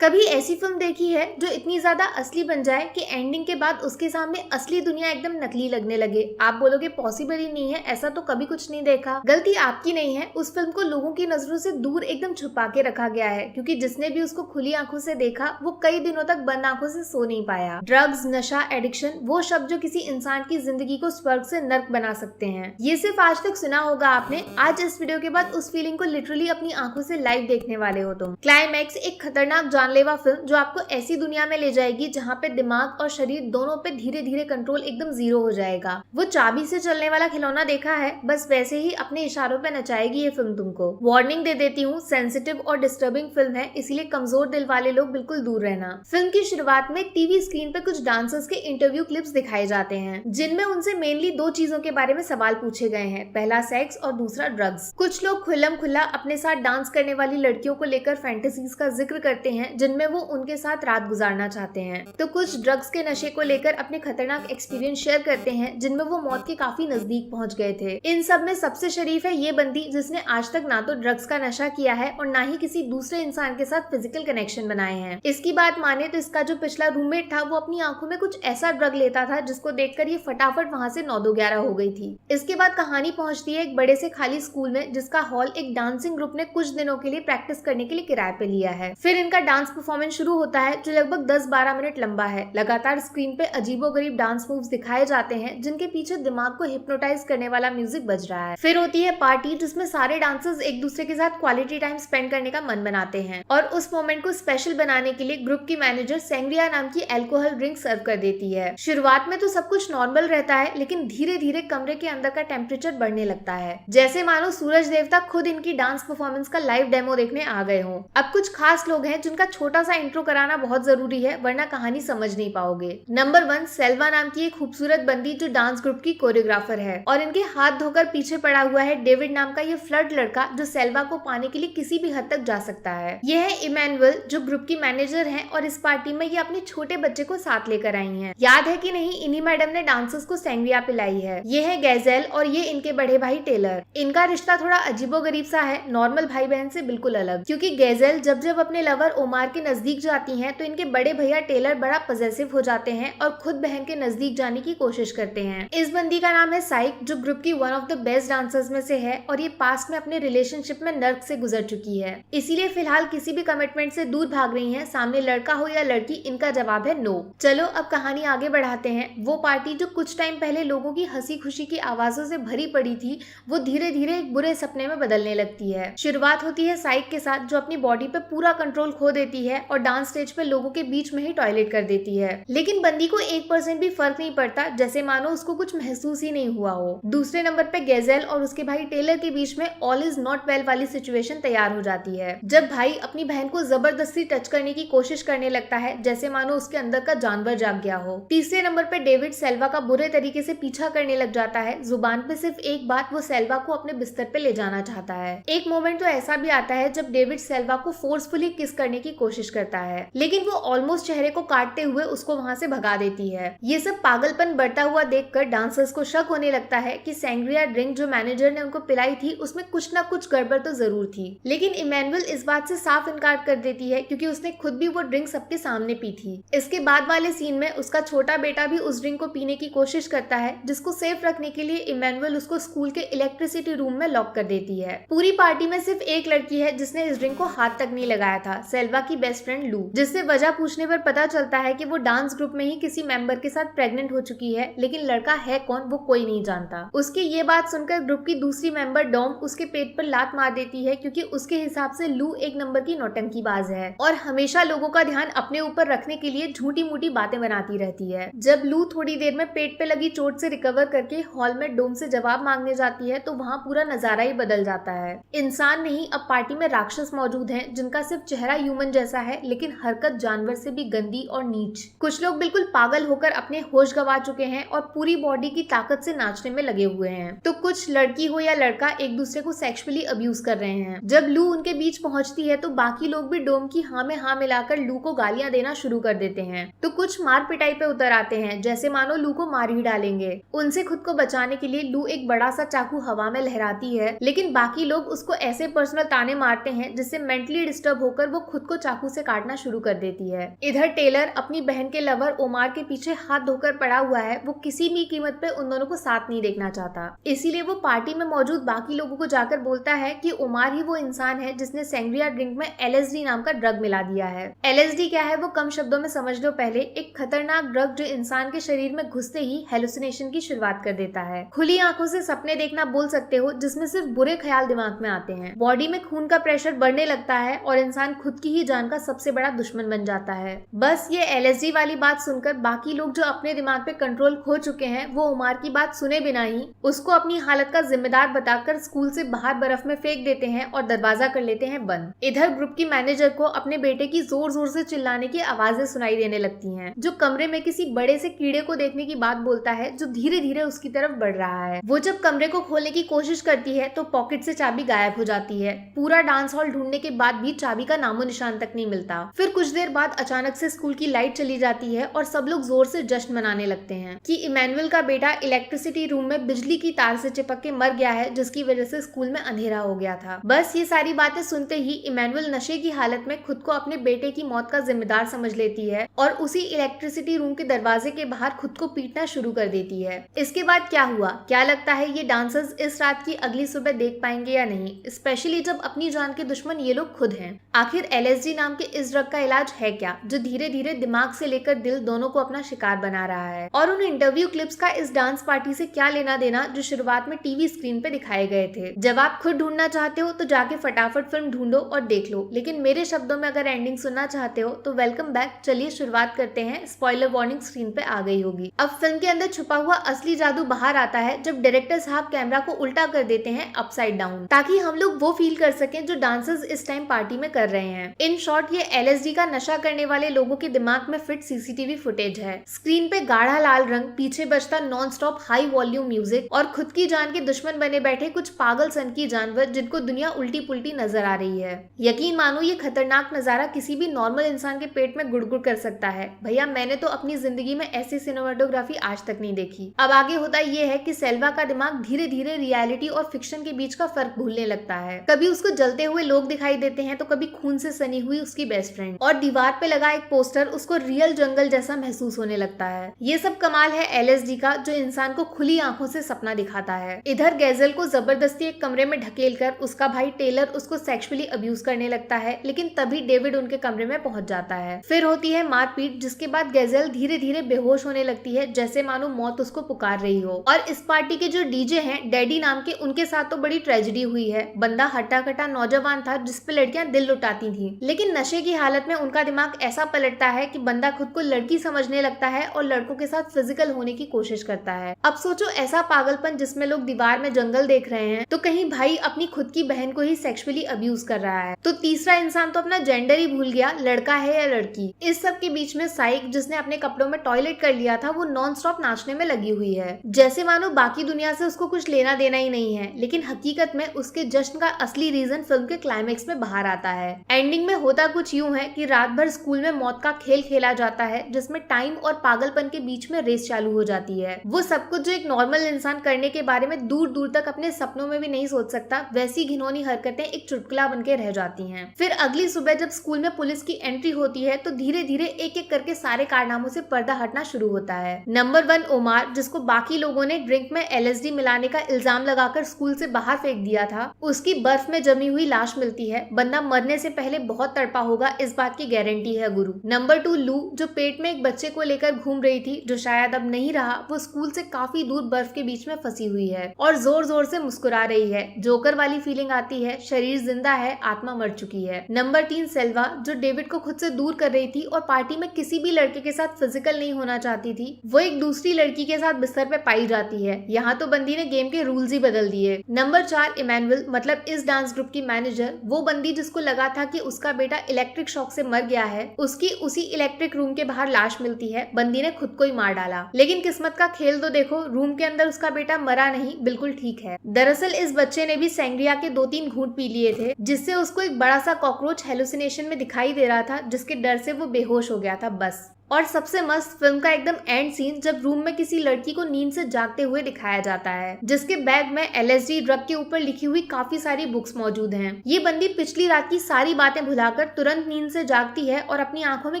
कभी ऐसी फिल्म देखी है जो इतनी ज्यादा असली बन जाए कि एंडिंग के बाद उसके सामने असली दुनिया एकदम नकली लगने लगे? आप बोलोगे पॉसिबल ही नहीं है, ऐसा तो कभी कुछ नहीं देखा। गलती आपकी नहीं है, उस फिल्म को लोगों की नजरों से दूर एकदम छुपा के रखा गया है, क्योंकि जिसने भी उसको खुली आंखों से देखा वो कई दिनों तक बंद आंखों से सो नहीं पाया। ड्रग्स, नशा, एडिक्शन, वो शब्द जो किसी इंसान की जिंदगी को स्वर्ग से नर्क बना सकते हैं, ये सिर्फ आज तक सुना होगा आपने। आज इस वीडियो के बाद उस फीलिंग को लिटरली अपनी आंखों से लाइव देखने वाले हो तुम। क्लाइमैक्स एक खतरनाक जानलेवा फिल्म जो आपको ऐसी दुनिया में ले जाएगी जहाँ पे दिमाग और शरीर दोनों पे धीरे धीरे कंट्रोल एकदम जीरो हो जाएगा। वो चाबी से चलने वाला खिलौना देखा है, बस वैसे ही अपने इशारों पे नचाएगी ये फिल्म तुमको। वार्निंग दे देती हूँ, सेंसिटिव और डिस्टर्बिंग फिल्म है, इसीलिए कमजोर दिल वाले लोग बिल्कुल दूर रहना। फिल्म की शुरुआत में टीवी स्क्रीन पे कुछ डांसर्स के इंटरव्यू क्लिप्स दिखाए जाते हैं, जिनमें उनसे मेनली दो चीजों के बारे में सवाल पूछे गए हैं, पहला सेक्स और दूसरा ड्रग्स। कुछ लोग खुल्लम खुल्ला अपने साथ डांस करने वाली लड़कियों को लेकर फैंटेसीज का जिक्र करते हैं, जिनमें वो उनके साथ रात गुजारना चाहते हैं, तो कुछ ड्रग्स के नशे को लेकर अपने खतरनाक एक्सपीरियंस शेयर करते हैं, जिनमें वो मौत के काफी नजदीक पहुंच गए थे। इन सब में सबसे शरीफ है ये बंदी जिसने आज तक ना तो ड्रग्स का नशा किया है और ना ही किसी दूसरे इंसान के साथ फिजिकल कनेक्शन बनाए हैं। इसकी बात माने तो इसका जो पिछला रूममेट था वो अपनी आंखों में कुछ ऐसा ड्रग लेता था जिसको देखकर ये फटाफट वहाँ से 9-2-11 हो गई थी। इसके बाद कहानी पहुंचती है एक बड़े से खाली स्कूल में, जिसका हॉल एक डांसिंग ग्रुप ने कुछ दिनों के लिए प्रैक्टिस करने के लिए किराए पे लिया है। फिर इनका डांस परफॉर्मेंस शुरू होता है जो लगभग 10-12 मिनट लंबा है। लगातार स्क्रीन पे अजीबोगरीब डांस मूव्स दिखाए जाते हैं, जिनके पीछे दिमाग को हिप्नोटाइज करने वाला म्यूजिक बज रहा है। फिर होती है पार्टी, जिसमें सारे डांसर्स एक दूसरे के साथ क्वालिटी टाइम स्पेंड करने का मन बनाते हैं, और उस मोमेंट को स्पेशल बनाने के लिए ग्रुप की मैनेजर सैंग्रिया नाम की अल्कोहल ड्रिंक सर्व कर देती है। शुरुआत में तो सब कुछ नॉर्मल रहता है, लेकिन धीरे धीरे कमरे के अंदर का टेम्परेचर बढ़ने लगता है, जैसे मानो सूरज देवता खुद इनकी डांस परफॉर्मेंस का लाइव डेमो देखने आ गए हों। अब कुछ खास लोग हैं जिनका छोटा सा इंट्रो कराना बहुत जरूरी है, वरना कहानी समझ नहीं पाओगे। नंबर 1, सेल्वा नाम की एक खूबसूरत बंदी जो डांस ग्रुप की कोरियोग्राफर है, और इनके हाथ धोकर पीछे पड़ा हुआ है डेविड नाम का ये फ्लर्ट लड़का जो सेल्वा को पाने के लिए किसी भी हद तक जा सकता है। यह है इमैनुअल जो ग्रुप की मैनेजर है, और इस पार्टी में ये अपने छोटे बच्चे को साथ लेकर आई है। याद है कि नहीं, इन्हीं मैडम ने डांसर्स को सैंग्रिया पिलाई है। ये है गैजेल और ये इनके बड़े भाई टेलर। इनका रिश्ता थोड़ा अजीबोगरीब सा है, नॉर्मल भाई बहन से बिल्कुल अलग, क्योंकि गैजेल जब जब अपने लवर ओमार के नजदीक जाती है तो इनके बड़े भैया टेलर बड़ा पजेसिव हो जाते हैं और खुद बहन के नजदीक जाने की कोशिश करते हैं। इस बंदी का नाम है साइक, जो ग्रुप की one of the best dancers में से है, और ये पास्ट में अपने रिलेशनशिप में नर्क से गुजर चुकी है, इसीलिए फिलहाल किसी भी कमिटमेंट से दूर भाग रही है। सामने लड़का हो या लड़की, इनका जवाब है नो। चलो अब कहानी आगे बढ़ाते हैं। वो पार्टी जो कुछ टाइम पहले लोगों की हंसी खुशी की आवाजों से भरी पड़ी थी, वो धीरे धीरे एक बुरे सपने में बदलने लगती है। शुरुआत होती है साइक के साथ, जो अपनी बॉडी पे पूरा कंट्रोल खो देती है और डांस स्टेज पे लोगों के बीच में ही टॉयलेट कर देती है। लेकिन बंदी को 1% भी फर्क नहीं पड़ता, जैसे मानो उसको कुछ महसूस ही नहीं हुआ हो। दूसरे नंबर पे गैजेल और उसके भाई टेलर के बीच में ऑल इज नॉट वेल वाली सिचुएशन तैयार हो जाती है, जब भाई अपनी बहन को जबरदस्ती टच करने की कोशिश करने लगता है, जैसे मानो उसके अंदर का जानवर जाग गया हो। तीसरे नंबर पे डेविड सेल्वा का बुरे तरीके से पीछा करने लग जाता है। जुबान पे सिर्फ एक बात, वो सेल्वा को अपने बिस्तर पे ले जाना चाहता है। एक मोमेंट तो ऐसा भी आता है जब डेविड सेल्वा को फोर्सफुली किस करने की कोशिश करता है, लेकिन वो ऑलमोस्ट चेहरे को काटते हुए उसको वहां से भगा देती है। ये सब पागलपन बढ़ता हुआ देखकर डांसर्स को शक होने लगता है कि सैंग्रिया ड्रिंक जो मैनेजर ने उनको पिलाई थी उसमें कुछ ना कुछ गड़बड़ तो जरूर थी। लेकिन इमैनुअल इस बात से साफ इनकार कर देती है, क्योंकि उसने खुद भी वो ड्रिंक सबके सामने पी थी। इसके बाद वाले सीन में उसका छोटा बेटा भी उस ड्रिंक को पीने की कोशिश करता है, जिसको सेफ रखने के लिए इमैनुअल उसको स्कूल के इलेक्ट्रिसिटी रूम में लॉक कर देती है। पूरी पार्टी में सिर्फ एक लड़की है जिसने इस ड्रिंक को हाथ तक नहीं लगाया था, सेल्वा की बेस्ट फ्रेंड लू, जिससे वजह पूछने पर पता चलता है कि वो डांस ग्रुप में ही किसी मेंबर के साथ प्रेग्नेंट हो चुकी है, लेकिन लड़का है कौन वो कोई नहीं जानता। उसकी ये बात सुनकर ग्रुप की दूसरी मेंबर डॉम उसके पेट पर लात मार देती है, क्योंकि उसके हिसाब से लू एक नंबर की नौटंकीबाज है और हमेशा लोगों का ध्यान अपने ऊपर रखने के लिए झूठी मूठी बातें बनाती रहती है। जब लू थोड़ी देर में पेट पे लगी चोट से रिकवर करके हॉल में डोम से जवाब मांगने जाती है, तो वहाँ पूरा नजारा ही बदल जाता है। इंसान नहीं, अब पार्टी में राक्षस मौजूद हैं, जिनका सिर्फ चेहरा ह्यूमन जैसा है, लेकिन हरकत जानवर से भी गंदी और नीच। कुछ लोग बिल्कुल पागल होकर अपने होश गंवा चुके हैं और पूरी बॉडी की ताकत से नाचने में लगे हुए हैं, तो कुछ लड़की हो या लड़का एक दूसरे को सेक्सुअली अब्यूज कर रहे हैं। जब लू उनके बीच पहुंचती है तो बाकी लोग भी डोम की हाँ में हाँ मिलाकर लू को गालियां देना शुरू कर देते हैं, तो कुछ मार पिटाई पे उतर आते हैं, जैसे मानो लू को मार ही डालेंगे। उनसे खुद को बचाने के लिए लू एक बड़ा सा चाकू हवा में लहराती है, लेकिन बाकी लोग उसको ऐसे पर्सनल ताने मारते हैं जिससे मेंटली डिस्टर्ब होकर वो खुद को चाकू से काटना शुरू कर देती है। इधर टेलर अपनी बहन के लवर ओमार के पीछे हाथ धोकर पड़ा हुआ है। वो किसी भी कीमत पे उन दोनों को साथ नहीं देखना चाहता, इसीलिए वो पार्टी में मौजूद बाकी लोगों को जाकर बोलता है कि ओमार ही वो इंसान है जिसने सैंग्रिया ड्रिंक में LSD नाम का ड्रग मिला दिया है। LSD क्या है वो कम शब्दों में समझ लो। पहले एक खतरनाक ड्रग जो इंसान के शरीर में घुसते ही हेलुसिनेशन की शुरुआत कर देता है। खुली आंखों से सपने देखना बोल सकते हो, जिसमें सिर्फ बुरे ख्याल दिमाग में आते हैं। बॉडी में खून का प्रेशर बढ़ने लगता है और इंसान खुद की ही जान का सबसे बड़ा दुश्मन बन जाता है। बस ये LSD वाली बात सुनकर बाकी लोग जो अपने दिमाग पे कंट्रोल खो चुके हैं, वो उमार की बात सुने बिना ही उसको अपनी हालत का जिम्मेदार बताकर स्कूल से बाहर बर्फ में फेंक देते हैं और दरवाजा कर लेते हैं बंद। इधर ग्रुप की मैनेजर को अपने बेटे की जोर जोर से चिल्लाने की आवाजें सुनाई देने लगती हैं, जो कमरे में किसी बड़े से कीड़े को देखने की बात बोलता है जो धीरे धीरे उसकी तरफ बढ़ रहा है। वो जब कमरे को खोलने की कोशिश करती है तो पॉकेट से चाबी गायब हो जाती है। पूरा डांस हॉल ढूंढने के बाद भी चाबी का नामो निशान तक नहीं मिलता। फिर कुछ देर बाद अचानक से स्कूल की लाइट चली जाती है और सब लोग जोर से जश्न मनाने लगते हैं कि इमैनुअल का बेटा इलेक्ट्रिसिटी रूम में बिजली की तार से चिपक के मर गया है, जिसकी वजह से स्कूल में अंधेरा हो गया था। बस ये सारी बातें सुनते ही इमैनुअल नशे की हालत में खुद को अपने बेटे की मौत का जिम्मेदार समझ लेती है और उसी इलेक्ट्रिसिटी रूम के दरवाजे के बाहर खुद को पीटना शुरू कर देती है। इसके बाद क्या हुआ, क्या लगता है ये डांसर्स इस रात की अगली सुबह देख पाएंगे या नहीं, स्पेशली जब अपनी जान के दुश्मन ये लोग खुद हैं। आखिर LSD नाम के इस ड्रग का इलाज है क्या, जो धीरे धीरे दिमाग से लेकर दिल दोनों को अपना शिकार बना रहा है, और उन इंटरव्यू क्लिप्स का इस डांस पार्टी से क्या लेना देना जो शुरुआत में टीवी स्क्रीन पे दिखाए गए थे। जब आप खुद ढूंढना चाहते हो तो जाके फटाफट फिल्म ढूंढो और देख लो, लेकिन मेरे शब्दों में अगर एंडिंग सुनना चाहते हो तो वेलकम बैक। चलिए शुरुआत करते हैं। स्पॉइलर वार्निंग स्क्रीन पे आ गई होगी। अब फिल्म के अंदर छुपा हुआ असली जादू बाहर आता है जब डायरेक्टर साहब कैमरा को उल्टा कर देते हैं अपसाइड डाउन, ताकि हम लोग वो फील कर सकें जो डांसर्स इस टाइम पार्टी में कर रहे हैं। इन शॉर्ट ये LSD का नशा करने वाले लोगों के दिमाग में फिट CCTV फुटेज है। स्क्रीन पे गाढ़ा लाल रंग, पीछे बजता non stop high volume music और खुद की जान के दुश्मन बने बैठे कुछ पागल सन की जानवर जिनको दुनिया उल्टी पुल्टी नजर आ रही है। यकीन मानो ये खतरनाक नजारा किसी भी नॉर्मल इंसान के पेट में गुड़गुड़ कर सकता है। भैया मैंने तो अपनी जिंदगी में ऐसी सिनेमाटोग्राफी आज तक नहीं देखी। अब आगे होता ये है कि सेल्वा का दिमाग धीरे धीरे रियलिटी और फिक्शन के बीच का फर्क भूलने लगता है। कभी उसको जलते हुए लोग दिखाई देते हैं तो कभी खून से सनी हुई उसकी बेस्ट फ्रेंड, और दीवार पे लगा एक पोस्टर उसको रियल जंगल जैसा महसूस होने लगता है। ये सब कमाल है LSD का, जो इंसान को खुली आंखों से सपना दिखाता है। इधर गैजल को जबरदस्ती एक कमरे में ढकेल कर उसका भाई टेलर उसको सेक्सुअली अब्यूज करने लगता है, लेकिन तभी डेविड उनके कमरे में पहुंच जाता है। फिर होती है मारपीट, जिसके बाद गैजल धीरे धीरे बेहोश होने लगती है, जैसे मानो मौत उसको पुकार रही हो। और इस पार्टी के जो DJ हैं डैडी नाम के, उनके साथ तो बड़ी ट्रेजेडी हुई है। बंदा हट्टा कट्टा नौजवान था जिसपे लड़कियां दिल लुटाती थी, लेकिन नशे की हालत में उनका दिमाग ऐसा पलटता है कि बंदा खुद को लड़की समझने लगता है और लड़कों के साथ फिजिकल होने की कोशिश करता है। अब सोचो ऐसा पागलपन जिसमें लोग दीवार में जंगल देख रहे हैं, तो कहीं भाई अपनी खुद की बहन को ही सेक्सुअली अब्यूज कर रहा है, तो तीसरा इंसान तो अपना जेंडर ही भूल गया, लड़का है या लड़की। इस सब के बीच में साइक, जिसने अपने कपड़ों में टॉयलेट कर लिया था, वो नॉन स्टॉप नाचने में लगी हुई है, जैसे मानो बाकी दुनिया से उसको कुछ लेना देना ही नहीं है। लेकिन हकीकत में उसके जश्न का असली रीजन फिल्म के क्लाइमेक्स में बाहर आता है। एंडिंग में होता कुछ यूं है कि रात भर स्कूल में मौत का खेल खेला जाता है, जिसमें टाइम और पागलपन के बीच में रेस चालू हो जाती है। वो सब कुछ जो एक नॉर्मल इंसान करने के बारे में दूर दूर तक अपने सपनों में भी नहीं सोच सकता, वैसी घिनौनी हरकतें एक चुटकुला बनके रह जाती हैं। फिर अगली सुबह जब स्कूल में पुलिस की एंट्री होती है तो धीरे धीरे एक एक करके सारे कारनामों से पर्दा हटना शुरू होता है। नंबर 1 ओमार, जिसको बाकी लोगों ने ड्रिंक में LSD मिलाने का इल्जाम लगाकर स्कूल से बाहर फेंक दिया था, उसकी बर्फ में जमी हुई लाश मिलती है। बंदा मरने से पहले बहुत तड़पा होगा, इस बात की गारंटी है गुरु। नंबर 2 लू, जो पेट में एक बच्चे को लेकर घूम रही थी, जो शायद अब नहीं रहा। वो स्कूल से काफी दूर बर्फ के बीच में फंसी हुई है और जोर जोर से मुस्कुरा रही है। जोकर वाली फीलिंग आती है, शरीर जिंदा है, आत्मा मर चुकी है। नंबर 3 सेल्वा, जो डेविड को खुद से दूर कर रही थी और पार्टी में किसी भी लड़के के साथ फिजिकल नहीं होना चाहती थी। वो एक दूसरी लड़की के साथ बिस्तर पे पाई जाती है। यहाँ तो बंदी ने गेम के रूल्स ही बदल दिए। नंबर 4 इमैनुअल, मतलब इस डांस ग्रुप की मैनेजर, वो बंदी जिसको लगा था कि उसका बेटा इलेक्ट्रिक शॉक से मर गया है। उसकी उसी इलेक्ट्रिक रूम के बाहर लाश मिलती है। बंदी ने खुद को ही मार डाला, लेकिन किस्मत का खेल तो देखो, रूम के अंदर उसका बेटा मरा नहीं, बिल्कुल ठीक है। दरअसल इस बच्चे ने भी सैंग्रिया के 2-3 घूंट पी लिए थे, जिससे उसको एक बड़ा सा कॉकरोच हेलुसिनेशन में दिखाई दे रहा था, जिसके डर से वो बेहोश हो गया था बस। और सबसे मस्त फिल्म का एकदम एंड सीन जब रूम में किसी लड़की को नींद से जागते हुए दिखाया जाता है, जिसके बैग में LSD ड्रग के ऊपर लिखी हुई काफी सारी बुक्स मौजूद हैं। ये बंदी पिछली रात की सारी बातें भुलाकर तुरंत नींद से जागती है और अपनी आंखों में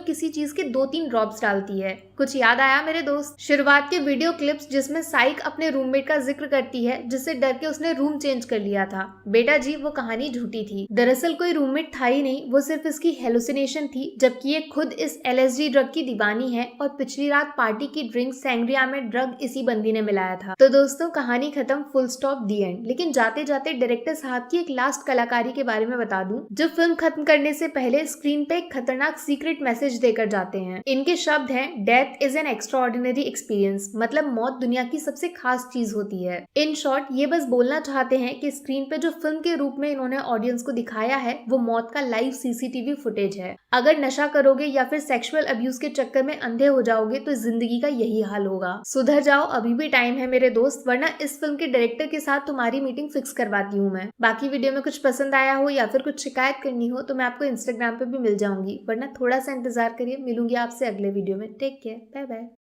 किसी चीज के 2-3 ड्रॉप्स डालती है। कुछ याद आया मेरे दोस्त? शुरुआत के वीडियो क्लिप्स जिसमें साइक अपने रूममेट का जिक्र करती है जिससे डर के उसने रूम चेंज कर लिया था। बेटा जी, वो कहानी झूठी थी। दरअसल कोई रूममेट था ही नहीं, वो सिर्फ इसकी हेलुसिनेशन थी, जबकि ये खुद इस LSD ड्रग की दीवानी है और पिछली रात पार्टी की ड्रिंक सैंग्रिया में ड्रग इसी बंदी ने मिलाया था। तो दोस्तों, कहानी खत्म, फुल स्टॉप, दी एंड। लेकिन जाते जाते डायरेक्टर साहब की एक लास्ट कलाकारी के बारे में बता दूं, जो फिल्म खत्म करने से पहले स्क्रीन पे एक खतरनाक सीक्रेट मैसेज देकर जाते हैं। इनके शब्द हैं, death is an extraordinary experience, मतलब मौत दुनिया की सबसे खास चीज होती है। इन शॉर्ट ये बस बोलना चाहते हैं कि स्क्रीन पे जो फिल्म के रूप में इन्होंने ऑडियंस को दिखाया है वो मौत का लाइव CCTV फुटेज है। अगर नशा करोगे या फिर सेक्सुअल अब्यूज के चक्कर में अंधे हो जाओगे तो जिंदगी का यही हाल होगा। सुधर जाओ, अभी भी टाइम है मेरे दोस्त, वरना इस फिल्म के डायरेक्टर के साथ तुम्हारी मीटिंग फिक्स करवाती हूँ मैं। बाकी वीडियो में कुछ पसंद आया हो या फिर कुछ शिकायत करनी हो तो मैं आपको इंस्टाग्राम पे भी मिल जाऊंगी, वरना थोड़ा सा इंतजार करिए। मिलूंगी आपसे अगले वीडियो में। Take care, bye bye.